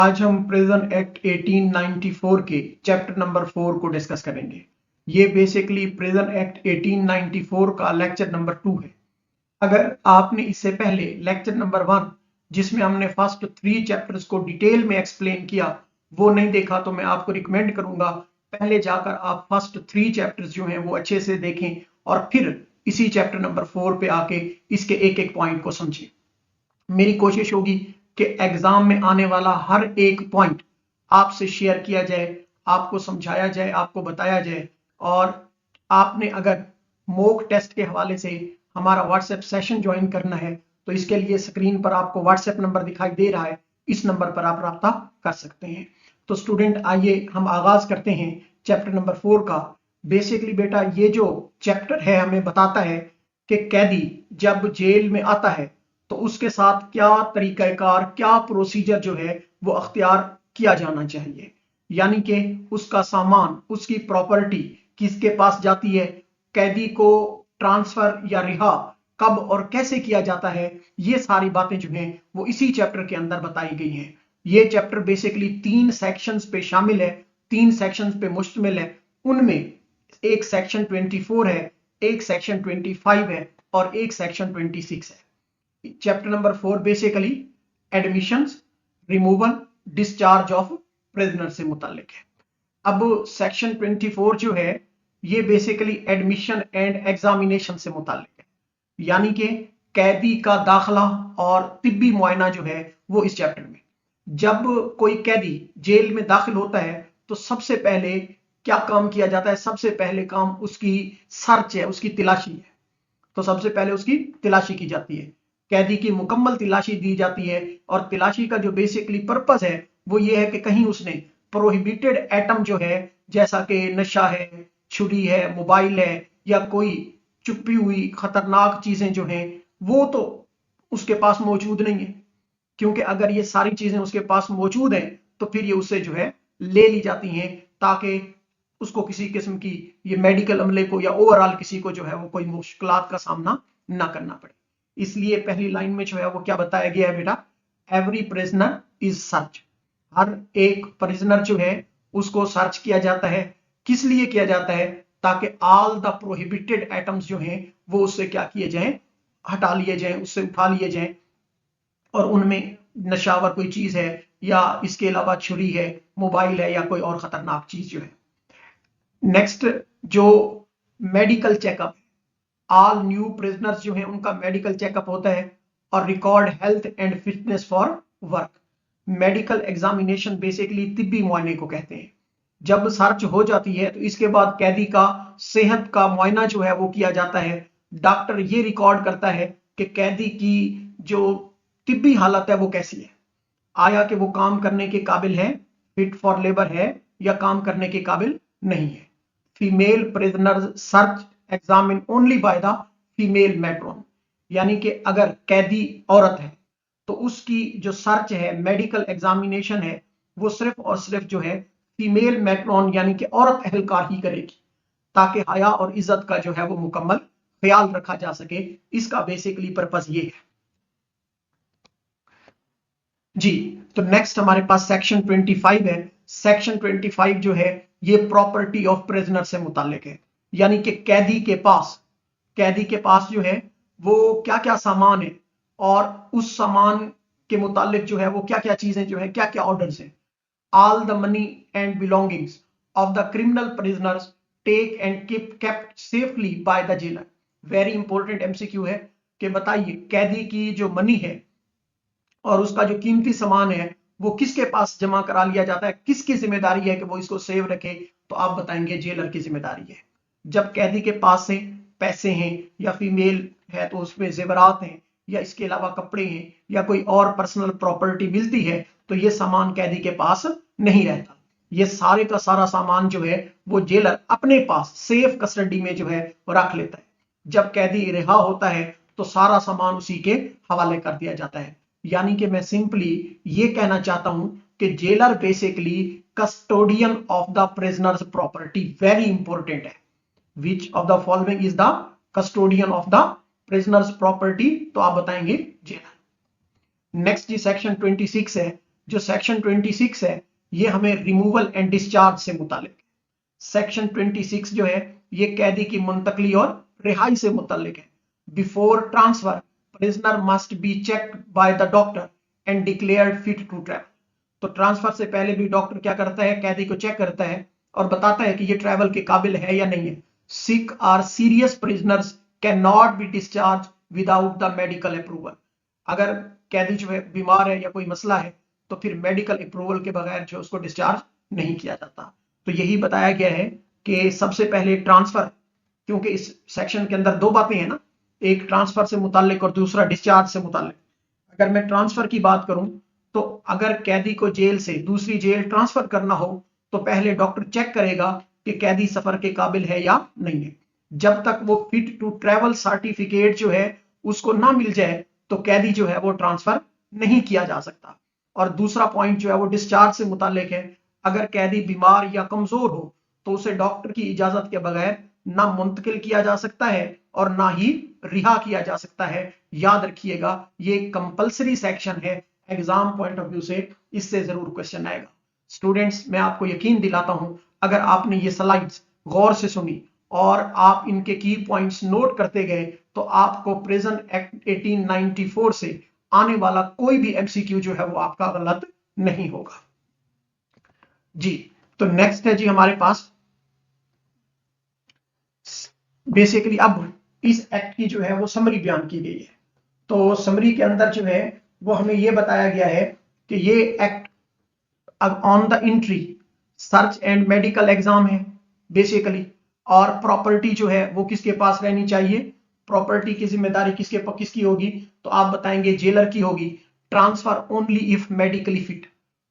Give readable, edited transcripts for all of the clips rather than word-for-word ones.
आज हम prison act 1894 के चैप्टर नंबर 4 को डिस्कस करेंगे। ये बेसिकली प्रिजन एक्ट 1894 का लेक्चर नंबर 2 है। अगर आपने इससे पहले लेक्चर नंबर 1 जिसमें हमने फर्स्ट 3 चैप्टर्स को डिटेल में एक्सप्लेन किया वो नहीं देखा तो मैं आपको रिकमेंड करूंगा पहले जाकर आप फर्स्ट 3 चैप्टर्स जो हैं वो अच्छे से देखें और फिर इसी चैप्टर नंबर 4 पे आके इसके एक एक पॉइंट को समझें। मेरी कोशिश होगी कि एग्जाम में आने वाला हर एक पॉइंट आपसे शेयर किया जाए, आपको समझाया जाए, आपको बताया जाए। और आपने अगर मॉक टेस्ट के हवाले से हमारा व्हाट्सएप सेशन ज्वाइन करना है तो इसके लिए स्क्रीन पर आपको व्हाट्सएप नंबर दिखाई दे रहा है, इस नंबर पर आप राब्ता कर सकते हैं। तो स्टूडेंट आइए हम आगाज करते हैं चैप्टर नंबर 4 का। बेसिकली बेटा ये जो चैप्टर है हमें बताता है कि कैदी जब जेल में आता है तो उसके साथ क्या तरीकाकार, क्या प्रोसीजर जो है वो अख्तियार किया जाना चाहिए। यानी कि उसका सामान, उसकी प्रॉपर्टी किसके पास जाती है, कैदी को ट्रांसफर या रिहा कब और कैसे किया जाता है, ये सारी बातें जो हैं वो इसी चैप्टर के अंदर बताई गई हैं। ये चैप्टर बेसिकली 3 सेक्शंस पे शामिल है, 3 सेक्शंस पे मुश्तमिल है। उनमें एक सेक्शन 24 है, एक सेक्शन 25 है और एक सेक्शन 26 है। Chapter number 4 basically admissions, removal, discharge of prisoner से मुताल्लिक है। अब सेक्शन 24 जो है ये बेसिकली एडमिशन एंड एग्जामिनेशन से मुताल्लिक है, यानी कि कैदी का दाखिला और तिब्बी मुआयना जो है वो इस चैप्टर में। जब कोई कैदी जेल में दाखिल होता है तो सबसे पहले क्या काम किया जाता है, सबसे पहले काम उसकी सर्च है, उसकी तलाशी है। तो सबसे पहले उसकी तलाशी की जाती है, कैदी की मुकम्मल तलाशी दी जाती है। और तलाशी का जो बेसिकली पर्पस है वो ये है कि कहीं उसने प्रोहिबिटेड एटम जो है जैसा कि नशा है, छुरी है, मोबाइल है या कोई छुपी हुई खतरनाक चीजें जो हैं वो तो उसके पास मौजूद नहीं है। क्योंकि अगर ये सारी चीजें उसके पास मौजूद हैं तो फिर ये उससे जो है ले ली जाती हैं ताकि उसको किसी किस्म की ये मेडिकल अमले को या ओवरऑल किसी को जो है वो कोई मुश्किलात का सामना ना करना पड़े। इसलिए पहली लाइन में जो है वो क्या बताया गया है बेटा, एवरी प्रिजनर इज सर्च। हर एक प्रिजनर जो है उसको सर्च किया जाता है। किस लिए किया जाता है, ताकि ऑल द प्रोहिबिटेड एटम्स जो हैं वो उससे क्या किए जाएं, हटा लिए जाएं, उससे उठा लिए जाएं। और उनमें नशावर कोई चीज है या इसके अलावा छुरी है, मोबाइल है या कोई और खतरनाक चीज जो है। नेक्स्ट जो medical checkup, all new prisoners जो हैं उनका मेडिकल चेकअप होता है और record health and fitness for work. Medical examination basically तिब्बी मुआयने को कहते हैं। जब सर्च हो जाती है तो इसके बाद कैदी का सेहत का मुआयना जो है वो किया जाता है। डॉक्टर ये रिकॉर्ड करता है कि कैदी की जो तिब्बी हालत है वो कैसी है, आया कि वो काम करने के काबिल है, फिट फॉर लेबर है या काम करने के काबिल नहीं है। Female prisoner search examine only by the female matron, यानी कि अगर कैदी औरत है तो उसकी जो सर्च है, मेडिकल एग्जामिनेशन है, वो सिर्फ और सिर्फ जो है फीमेल मैट्रॉन यानी कि औरत एहलकार ही करेगी, ताकि हया और इज्जत का जो है वो मुकम्मल ख्याल रखा जा सके। इसका बेसिकली पर्पस ये है जी। तो नेक्स्ट हमारे पास सेक्शन 25 है। सेक्शन 25 जो है ये प्रॉपर्टी ऑफ प्रिजनर से मुताल्लिक है, यानी कि कैदी के पास जो है वो क्या क्या सामान है और उस सामान के मुतालिक जो है वो क्या क्या चीजें जो है, क्या क्या ऑर्डर्स हैं। All the money and belongings of the criminal prisoners take and kept safely by the jailer. Very important MCQ है कि बताइए कैदी की जो मनी है और उसका जो कीमती सामान है वो किसके पास जमा करा लिया जाता है, किसकी जिम्मेदारी है कि वो इसको सेव रखे, तो आप बताएंगे जेलर की जिम्मेदारी है। जब कैदी के पास से पैसे हैं या फीमेल है तो उसमें जेवरात हैं या इसके अलावा कपड़े हैं या कोई और पर्सनल प्रॉपर्टी मिलती है तो ये सामान कैदी के पास नहीं रहता। ये सारे का सारा सामान जो है वो जेलर अपने पास सेफ कस्टडी में जो है वो रख लेता है। जब कैदी रिहा होता है तो सारा सामान उसी के हवाले कर दिया जाता है। यानी कि मैं सिंपली ये कहना चाहता हूं कि jailer basically custodian of the prisoners property. Very important है, which of the following is the custodian of the prisoners property, तो आप बताएंगे जेलर। नेक्स्ट जी सेक्शन 26 है। जो सेक्शन 26 है ये हमें रिमूवल एंड डिस्चार्ज से मुतालिक है। सेक्शन 26 जो है ये कैदी की मुंतकली और रिहाई से मुतालिक है। Before transfer prisoner must be checked by the doctor and declared fit to travel. तो ट्रांसफर से पहले भी डॉक्टर क्या करता है, कैदी को चेक करता है और बताता है कि ये ट्रैवल के काबिल है या नहीं है। सिक और serious prisoners can not be discharge without the medical approval. अगर कैदी जो है बीमार है या कोई मसला है तो फिर मेडिकल अप्रूवल के बगैर जो उसको डिस्चार्ज नहीं किया जाता। तो यही बताया गया है कि सबसे पहले ट्रांसफर, क्योंकि इस सेक्शन के अंदर दो बातें हैं ना, एक ट्रांसफर से मुतालिक और दूसरा डिस्चार्ज से मुतालिक। अगर मैं ट्रांसफर की बात करूं तो अगर कैदी को जेल से दूसरी जेल ट्रांसफर करना हो तो पहले डॉक्टर चेक करेगा कि कैदी सफर के काबिल है या नहीं है। जब तक वो फिट टू ट्रैवल सर्टिफिकेट जो है उसको ना मिल जाए तो कैदी जो है वो ट्रांसफर नहीं किया जा सकता। और दूसरा पॉइंट जो है वो डिस्चार्ज से मुतालिक है। अगर कैदी बीमार या कमजोर हो तो उसे डॉक्टर की इजाजत के बगैर ना मुंतकिल किया जा सकता है और ना ही रिहा किया जा सकता है। याद रखिएगा ये कंपलसरी सेक्शन है, एग्जाम पॉइंट ऑफ व्यू से इससे जरूर क्वेश्चन आएगा। स्टूडेंट्स मैं आपको यकीन दिलाता हूं अगर आपने ये स्लाइड्स गौर से सुनी और आप इनके की पॉइंट्स नोट करते गए तो आपको प्रिजन एक्ट 1894 से आने वाला कोई भी एमसीक्यू जो है वो आपका गलत नहीं होगा जी। तो नेक्स्ट है जी हमारे पास बेसिकली अब इस एक्ट की जो है वो समरी बयान की गई है। तो समरी के अंदर जो है वो हमें ये बताया गया है कि ये act on the entry search and medical exam है बेसिकली, और प्रॉपर्टी जो है वो किसके पास रहनी चाहिए, प्रॉपर्टी की जिम्मेदारी किसकी होगी, तो आप बताएंगे जेलर की होगी। Transfer only if medically fit,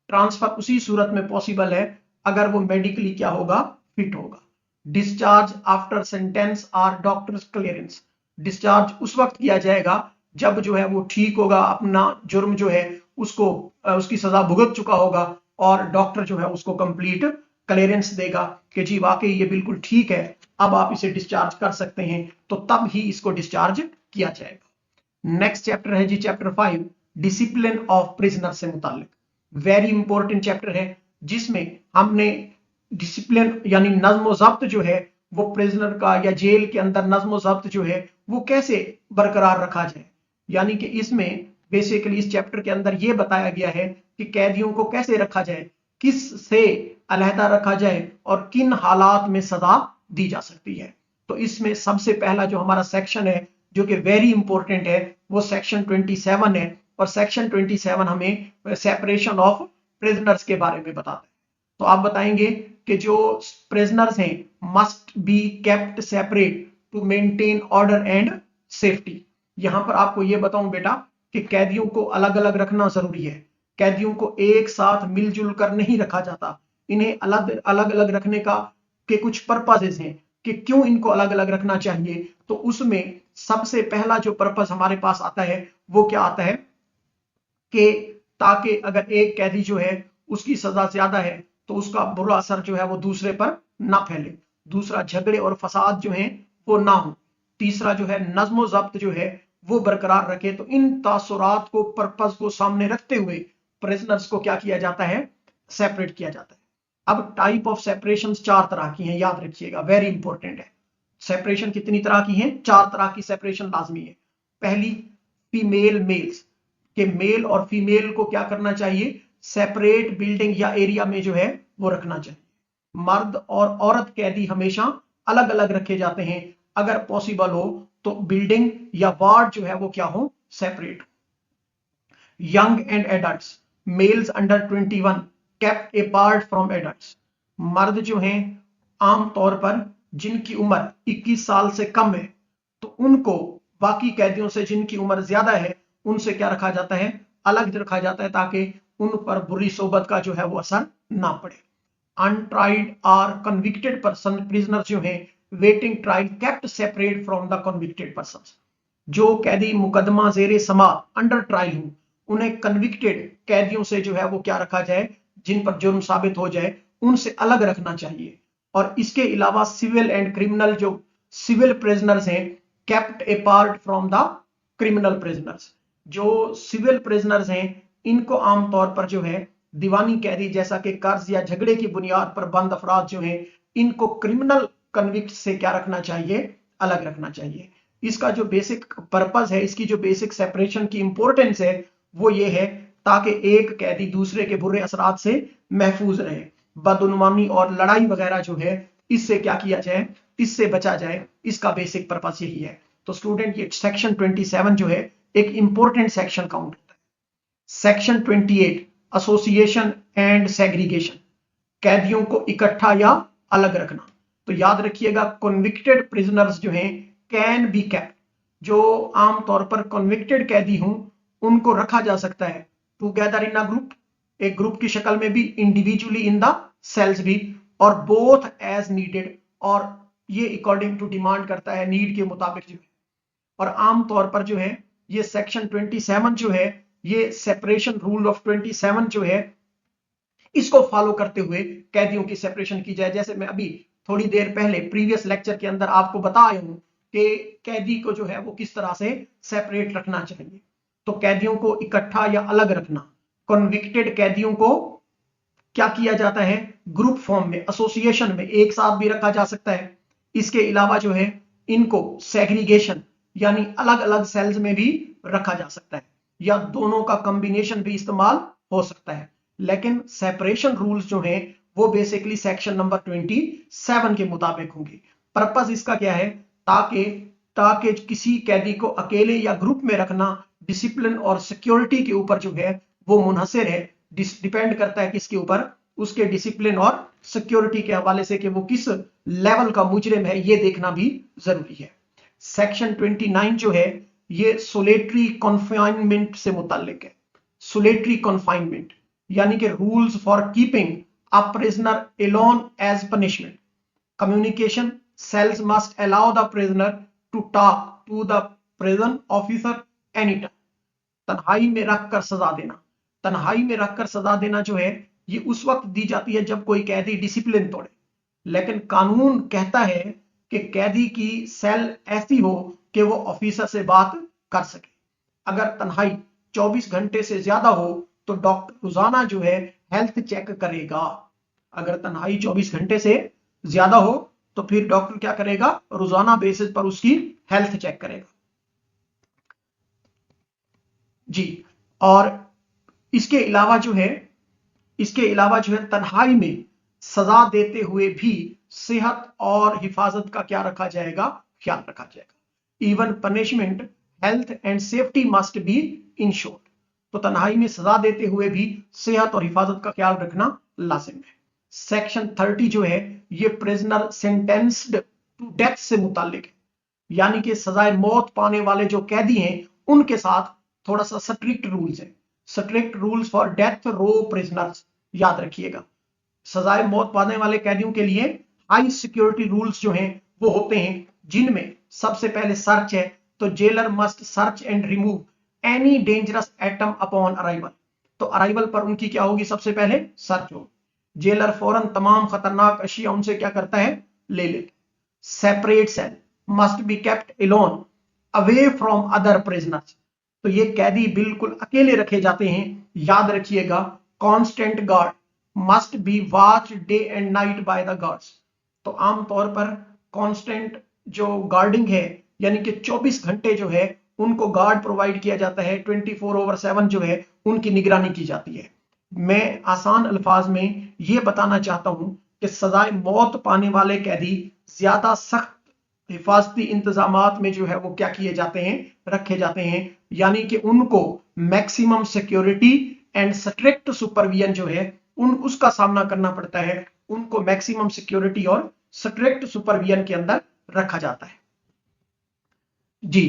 transfer उसी सूरत में पॉसिबल है अगर वो मेडिकली क्या होगा, फिट होगा। डिस्चार्ज आफ्टर सेंटेंस और डॉक्टर्स क्लियरेंस, डिस्चार्ज उस वक्त किया जाएगा जब जो है वो ठीक होगा, अपना जुर्म जो है उसको उसकी सजा भुगत चुका होगा और डॉक्टर जो है उसको कंप्लीट क्लियरेंस देगा कि जी वाकई ये बिल्कुल ठीक है, अब आप इसे डिस्चार्ज कर सकते हैं, तो तब ही इसको डिस्चार्ज किया जाएगा। नेक्स्ट चैप्टर है जी चैप्टर 5 डिसिप्लिन ऑफ प्रिजनर से मुतालिक। वेरी इंपॉर्टेंट चैप्टर है जिसमें हमने डिसिप्लिन यानी नज्म ज़ब्त जो है वो प्रिजनर का या जेल के अंदर नज्म ज़ब्त जो है वो कैसे बरकरार रखा जाए। यानी कि इसमें बेसिकली इस चैप्टर के अंदर ये बताया गया है कि कैदियों को कैसे रखा जाए, किस से अलहदा रखा जाए और किन हालात में सजा दी जा सकती है। तो इसमें सबसे पहला जो हमारा सेक्शन है जो कि वेरी इंपॉर्टेंट है वो सेक्शन 27 है, और सेक्शन 27 हमें सेपरेशन ऑफ प्रिजनर्स के बारे में बताता है। तो आप बताएंगे कि जो प्रिजनर्स हैं must be kept separate to maintain order and safety. यहां पर आपको यह बताऊं बेटा कि कैदियों को अलग अलग रखना जरूरी है, कैदियों को एक साथ मिलजुल कर नहीं रखा जाता, इन्हें अलग अलग रखने का के कुछ पर्पसेस हैं कि क्यों इनको अलग अलग रखना चाहिए। तो उसमें सबसे पहला जो पर्पस हमारे पास आता है वो क्या आता है कि ताकि अगर एक कैदी जो है उसकी सजा ज्यादा है तो उसका बुरा असर जो है वो दूसरे पर ना फैले, दूसरा झगड़े और फसाद जो है वो ना हो, तीसरा जो है नज्म ज़ब्त जो है वो बरकरार रखे। तो इन तासुरात को पर्पस को सामने रखते हुए प्रिजनर्स को क्या किया जाता है, सेपरेट किया जाता है। अब टाइप ऑफ सेपरेशन 4 तरह की हैं, याद रखिएगा वेरी इंपॉर्टेंट है। सेपरेशन कितनी तरह की हैं, 4 तरह की सेपरेशन लाजमी है। पहली फीमेल मेल्स, के मेल और फीमेल को क्या करना चाहिए, सेपरेट बिल्डिंग या एरिया में जो है वो रखना चाहिए। मर्द और औरत कैदी हमेशा अलग अलग रखे जाते हैं, अगर पॉसिबल हो तो बिल्डिंग या वार्ड जो है वो क्या हो, separate. Young and adults, males under 21 kept apart from adults, मर्द जो हैं आमतौर पर जिनकी उम्र 21 साल से कम है तो उनको बाकी कैदियों से जिनकी उम्र ज्यादा है उनसे क्या रखा जाता है, अलग रखा जाता है ताकि उन पर बुरी सोबत का जो है वो असर ना पड़े। अनट्राइड और कन्विक्टेड पर्सन, प्रिजनर जो हैं waiting trial kept separate from the convicted person, जो कैदी मुकदमा जेरे समाअत अंडर ट्रायल हो उन्हें कन्विक्टेड कैदियों से जो है वो क्या रखा जाए, जिन पर जुर्म साबित हो जाए उनसे अलग रखना चाहिए। और इसके अलावा सिविल एंड क्रिमिनल, जो सिविल प्रिजनर्स हैं kept apart from the criminal prisoners, जो सिविल प्रिजनर्स हैं इनको आमतौर पर जो है दीवानी कैदी जैसा कि कर्ज या झगड़े की बुनियाद पर बंद अफराद जो हैं इनको क्रिमिनल कन्विक्ट से क्या रखना चाहिए, अलग रखना चाहिए। इसका जो बेसिक पर्पस है, इसकी जो बेसिक सेपरेशन की इंपॉर्टेंस है वो ये है ताकि एक कैदी दूसरे के बुरे असरात से महफूज रहे, बदउनवानी और लड़ाई वगैरह जो है इससे क्या किया जाए, इससे बचा जाए। इसका बेसिक पर्पस यही है। तो स्टूडेंट ये सेक्शन 27 जो है एक इंपॉर्टेंट सेक्शन काउंट होता है। सेक्शन 28 एसोसिएशन एंड सेग्रीगेशन, कैदियों को इकट्ठा या अलग रखना। तो याद रखिएगा कन्विक्टेड प्रिजनर्स जो हैं कैन बी केप्ट, जो आमतौर पर कन्विक्टेड कैदी हूं उनको रखा जा सकता है टुगेदर इन अ ग्रुप, एक ग्रुप की शक्ल में भी, इंडिविजुअली इन द सेल्स भी, और बोथ एज नीडेड, और ये अकॉर्डिंग टू डिमांड करता है, नीड के मुताबिक जो है। और आमतौर पर जो है ये सेक्शन 27 जो है ये सेपरेशन रूल ऑफ 27 जो है इसको फॉलो करते हुए कैदियों की सेपरेशन की जाए। जैसे मैं अभी थोड़ी देर पहले प्रीवियस लेक्चर के अंदर आपको बता आया हूं कि कैदी को जो है वो किस तरह से सेपरेट रखना चाहिए। तो कैदियों को इकट्ठा या अलग रखना, कन्विक्टेड कैदियों को क्या किया जाता है, ग्रुप फॉर्म में, एसोसिएशन में एक साथ भी रखा जा सकता है। इसके अलावा जो है इनको सेग्रीगेशन यानी अलग अलग सेल्स में भी रखा जा सकता है, या दोनों का कॉम्बिनेशन भी इस्तेमाल हो सकता है। लेकिन सेपरेशन रूल्स जो हैं वो बेसिकली सेक्शन नंबर 27 के मुताबिक होंगे। पर्पस इसका क्या है, ताकि किसी कैदी को अकेले या ग्रुप में रखना डिसिप्लिन और सिक्योरिटी के ऊपर जो है वो मुनहसर है, डिपेंड करता है किसके ऊपर, उसके डिसिप्लिन और सिक्योरिटी के हवाले से कि वो किस लेवल का मुजरिम है ये देखना भी जरूरी है। सेक्शन 29 जो है ये सोलेटरी कन्फाइनमेंट से मुताल्लिक है। सोलेटरी कन्फाइनमेंट यानी कि rules for keeping a prisoner alone as punishment. Communication, cells must allow the prisoner to talk to the prison officer any time. तन्हाई में रखकर सजा देना, तन्हाई में रखकर सजा देना जो है ये उस वक्त दी जाती है जब कोई कैदी डिसिप्लिन तोड़े, लेकिन कानून कहता है कि कैदी की सेल ऐसी हो कि वो ऑफिसर से बात कर सके। अगर तन्हाई 24 घंटे से ज्यादा हो तो डॉक्टर रोजाना जो है हेल्थ चेक करेगा। अगर तन्हाई 24 घंटे से ज्यादा हो तो फिर डॉक्टर क्या करेगा, रोजाना बेसिस पर उसकी हेल्थ चेक करेगा जी। और इसके अलावा जो है तन्हाई में सजा देते हुए भी सेहत और हिफाजत का क्या रखा जाएगा, ख्याल रखा जाएगा। Even punishment, health and safety must be insured. तो तन्हाई में सजा देते हुए भी सेहत और हिफाजत का ख्याल रखना लाजिम है। सेक्शन 30 जो है ये प्रिजनर सेंटेंस्ड टू डेथ से मुताल्लिक है, यानी कि सजाए मौत पाने वाले जो कैदी हैं उनके साथ थोड़ा सा स्ट्रिक्ट रूल्स है। Strict rules for death row prisoners, याद रखिएगा। सजाए मौत पाने वाले कैदियों के लिए हाई सिक्योरिटी रूल्स जो हैं वो होते हैं, जिनमें सबसे पहले सर्च है। तो jailer must search and remove any dangerous atom upon arrival. तो अराइवल पर उनकी क्या होगी, सबसे पहले सर्च होगी। जेलर फौरन तमाम खतरनाक अशिया उनसे क्या करता है, ले लेता। Separate cell must be kept alone away from other prisoners. तो ये कैदी बिल्कुल अकेले रखे जाते हैं। याद रखिएगा constant guard must be watch day and night by the guards. तो आमतौर पर कांस्टेंट जो गार्डिंग है यानी कि 24 घंटे जो है उनको गार्ड प्रोवाइड किया जाता है, 24/7 जो है उनकी निगरानी की जाती है। मैं आसान अल्फाज में ये बताना चाहता हूं कि सजाए मौत पाने वाले कैदी ज्यादा सख्त हिफाजती इंतजामात में जो है वो क्या किए जाते हैं, रखे जाते हैं, यानी कि उनको maximum security and strict supervision जो है उसका सामना करना पड़ता है। उनको मैक्सिमम सिक्योरिटी और स्ट्रिक्ट सुपरविजन के अंदर रखा जाता है जी।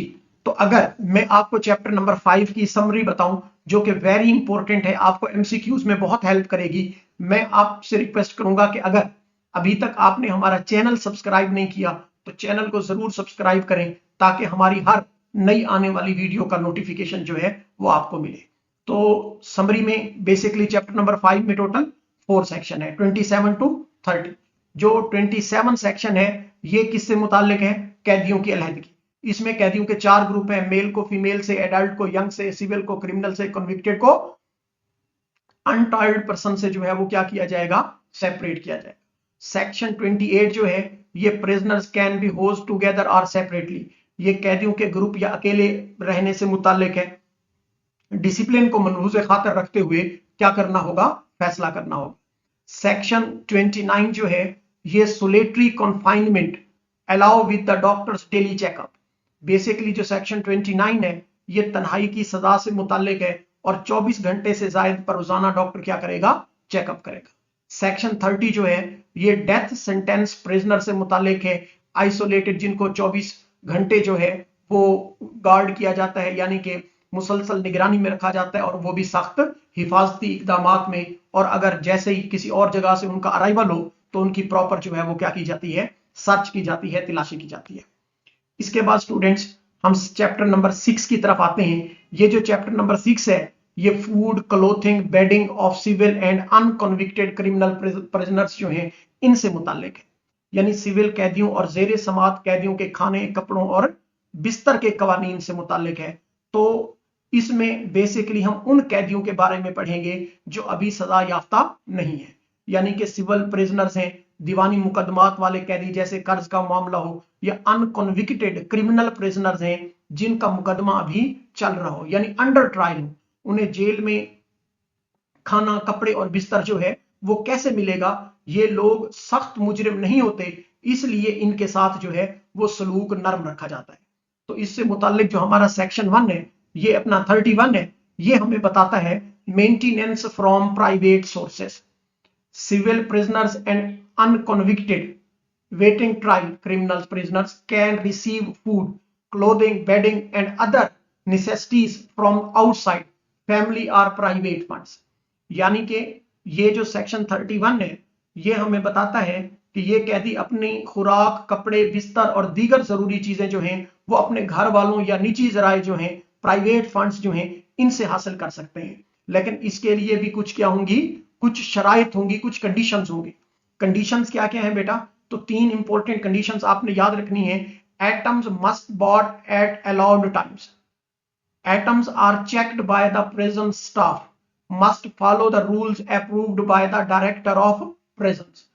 तो अगर मैं आपको चैप्टर नंबर 5 की समरी बताऊं जो कि वेरी इंपॉर्टेंट है, आपको एमसीक्यूज में बहुत हेल्प करेगी, मैं आपसे रिक्वेस्ट करूंगा कि अगर अभी तक आपने हमारा चैनल सब्सक्राइब नहीं किया तो चैनल को जरूर सब्सक्राइब करें ताकि हमारी हर नई आने वाली वीडियो का नोटिफिकेशन जो है वो आपको मिले। तो समरी में बेसिकली चैप्टर नंबर 5 में टोटल 4 सेक्शन है, 27 to 30। जो 27 सेक्शन है ये किससे मुताल्लिक है, कैदियों की अलहदगी। इसमें कैदियों के 4 ग्रुप हैं, मेल को फीमेल से, एडल्ट को यंग से, सिविल को क्रिमिनल से, कन्विक्टेड को अनटायर्ड पर्सन से जो है वो क्या किया जाएगा, सेपरेट किया जाएगा। सेक्शन 28 जो है ये प्रिजनर्स कैन बी होस्ड टुगेदर और सेपरेटली, ये कैदियों के ग्रुप या अकेले रहने से मुतालिक है। डिसिप्लिन को मलहूज़ खातर रखते हुए क्या करना होगा, फैसला करना होगा। सेक्शन 29 जो है ये solitary confinement allow with the doctors daily checkup. Basically जो सेक्शन 29 है ये तन्हाई की सजा से मुतालिक है और 24 घंटे से ज्यादा पर रोजाना डॉक्टर क्या करेगा, चेकअप करेगा। सेक्शन 30 जो है ये डेथ सेंटेंस प्रिजनर से मुतालिक है, आइसोलेटेड जिनको 24 घंटे जो है वो गार्ड किया जाता है, यानी कि मुसलसल निगरानी में रखा जाता है और वो भी सख्त हिफाजती इकदामात में, और अगर जैसे ही किसी और जगह से उनका अराइवल हो तो उनकी प्रॉपर जो है वो क्या की जाती है, सर्च की जाती है, तलाशी की जाती है। इसके बाद स्टूडेंट्स हम चैप्टर नंबर 6 की तरफ आते हैं। ये जो चैप्टर नंबर 6 है ये food, clothing, bedding of civil and unconvicted criminal prisoners जो हैं इनसे मुतालिक है, यानी सिविल कैदियों और जेर समात कैदियों के खाने, कपड़ों और बिस्तर के कवानीन से मुतालिक है। तो इसमें बेसिकली हम उन कैदियों के बारे में पढ़ेंगे जो अभी सजा याफ्ता नहीं है, यानी कि सिविल प्रिजनर्स हैं, दीवानी मुकदमात वाले कैदी जैसे कर्ज का मामला हो, या अनकन्विक्टेड क्रिमिनल प्रिजनर्स हैं जिनका मुकदमा अभी चल रहा हो यानी अंडर ट्रायल हो, उन्हें जेल में खाना, कपड़े और बिस्तर जो है वो कैसे मिलेगा। ये लोग सख्त मुजरिम नहीं होते, इसलिए इनके साथ जो है वो सलूक नरम रखा जाता है। तो इससे मुतालिक जो हमारा सेक्शन 1 है ये अपना 31 है, ये हमें बताता है maintenance from private sources, civil prisoners and unconvicted waiting trial criminal prisoners can receive food, clothing, bedding and other necessities from outside family or private funds। यानी कि ये जो सेक्शन 31 है ये हमें बताता है कि ये कैदी अपनी खुराक, कपड़े, बिस्तर और दीगर जरूरी चीजें जो हैं वो अपने घर वालों या निजी जराए जो हैं, प्राइवेट फंड्स जो हैं इनसे हासिल कर सकते हैं। लेकिन इसके लिए भी कुछ क्या होंगी, कुछ शराइत होंगी, कुछ कंडीशंस होंगी। कंडीशंस क्या क्या है बेटा, तो 3 इंपॉर्टेंट कंडीशंस आपने याद रखनी है। Items must bought at allowed times, items are checked by the prison staff, must follow the rules approved by the director of prisons.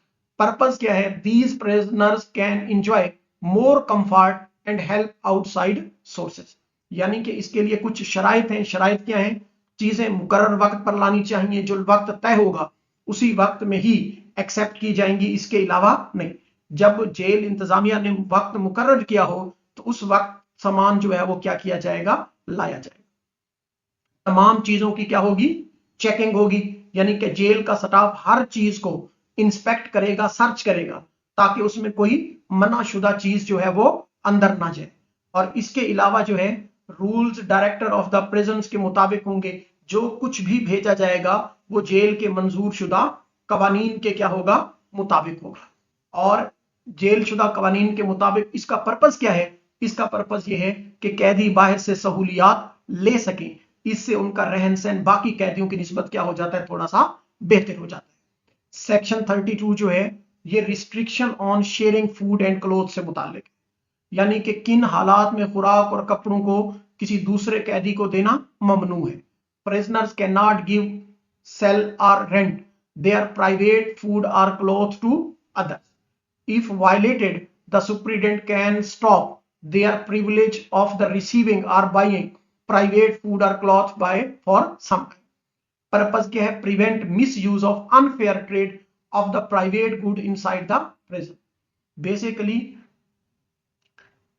Purpose क्या है, these prisoners can enjoy more comfort and help outside sources. यानी कि इसके लिए कुछ शराइत हैं। शराइत क्या है, चीजें मुकर्रर वक्त पर लानी चाहिए, जो वक्त तय होगा उसी वक्त में ही एक्सेप्ट की जाएंगी, इसके अलावा नहीं। जब जेल इंतजामिया ने वक्त मुकर्रर किया हो तो उस वक्त सामान जो है वो क्या किया जाएगा, लाया जाएगा। तमाम चीजों की क्या होगी, चेकिंग होगी, यानी कि जेल का स्टाफ हर चीज को इंस्पेक्ट करेगा, सर्च करेगा, ताकि उसमें कोई मनाशुदा चीज जो है वो अंदर ना जाए। और इसके अलावा जो है rules director of the prisons के मुताबिक होंगे, जो कुछ भी भेजा जाएगा वो जेल के मंजूर शुदा कवानीन के क्या होगा, मुताबिक होगा। और जेल शुदा कवानीन के मुताबिक इसका पर्पस क्या है, इसका पर्पस यह है कि कैदी बाहर से सहूलियात ले सकें, इससे उनका रहन सहन बाकी कैदियों की निस्बत क्या हो जाता है, थोड़ा सा बेहतर हो जाता है। सेक्शन 32 जो है ये restriction on sharing food and cloth से मुतालिक, यानी कि किन हालात में खुराक और कपड़ों को किसी दूसरे कैदी को देना ममनू है। Prisoners can not give, sell और rent their private food or clothes to others. If violated, the superintendent can stop their privilege of the receiving or buying private food or cloth by for some time. Purpose क्या है, prevent misuse of unfair trade of the private good inside the prison. Basically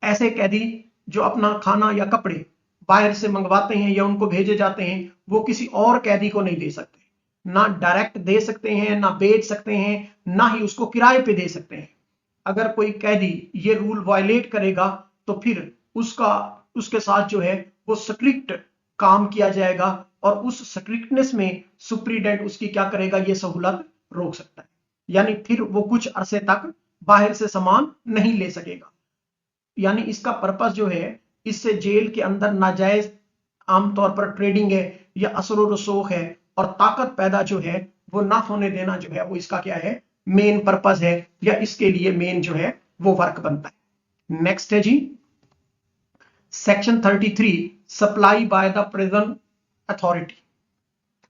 ऐसे कैदी जो अपना खाना या कपड़े बाहर से मंगवाते हैं या उनको भेजे जाते हैं वो किसी और कैदी को नहीं दे सकते, ना डायरेक्ट दे सकते हैं, ना बेच सकते हैं, ना ही उसको किराए पे दे सकते हैं। अगर कोई कैदी ये रूल वायलेट करेगा तो फिर उसके साथ जो है वो स्ट्रिक्ट काम किया जाएगा और उस स्ट्रिक्टनेस में सुप्रीडेंट उसकी क्या करेगा, ये सहूलत रोक सकता है, यानी फिर वो कुछ अरसे तक बाहर से सामान नहीं ले सकेगा। यानी इसका पर्पस जो है, इससे जेल के अंदर नाजायज आमतौर पर ट्रेडिंग है या असर व रसूख है और ताकत पैदा जो है वो ना होने देना जो है वो इसका क्या है, मेन पर्पस है, या इसके लिए मेन जो है वो वर्क बनता है। नेक्स्ट है जी section 33 supply by the prison authority.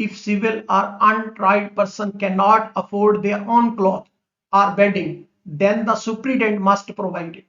If civil or untried person cannot afford their own cloth or bedding, then the superintendent must provide it.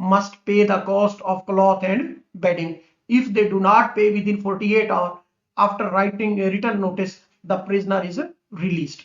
must pay the cost of cloth and bedding. If they do not pay within 48 hours after writing a written notice, the prisoner is released.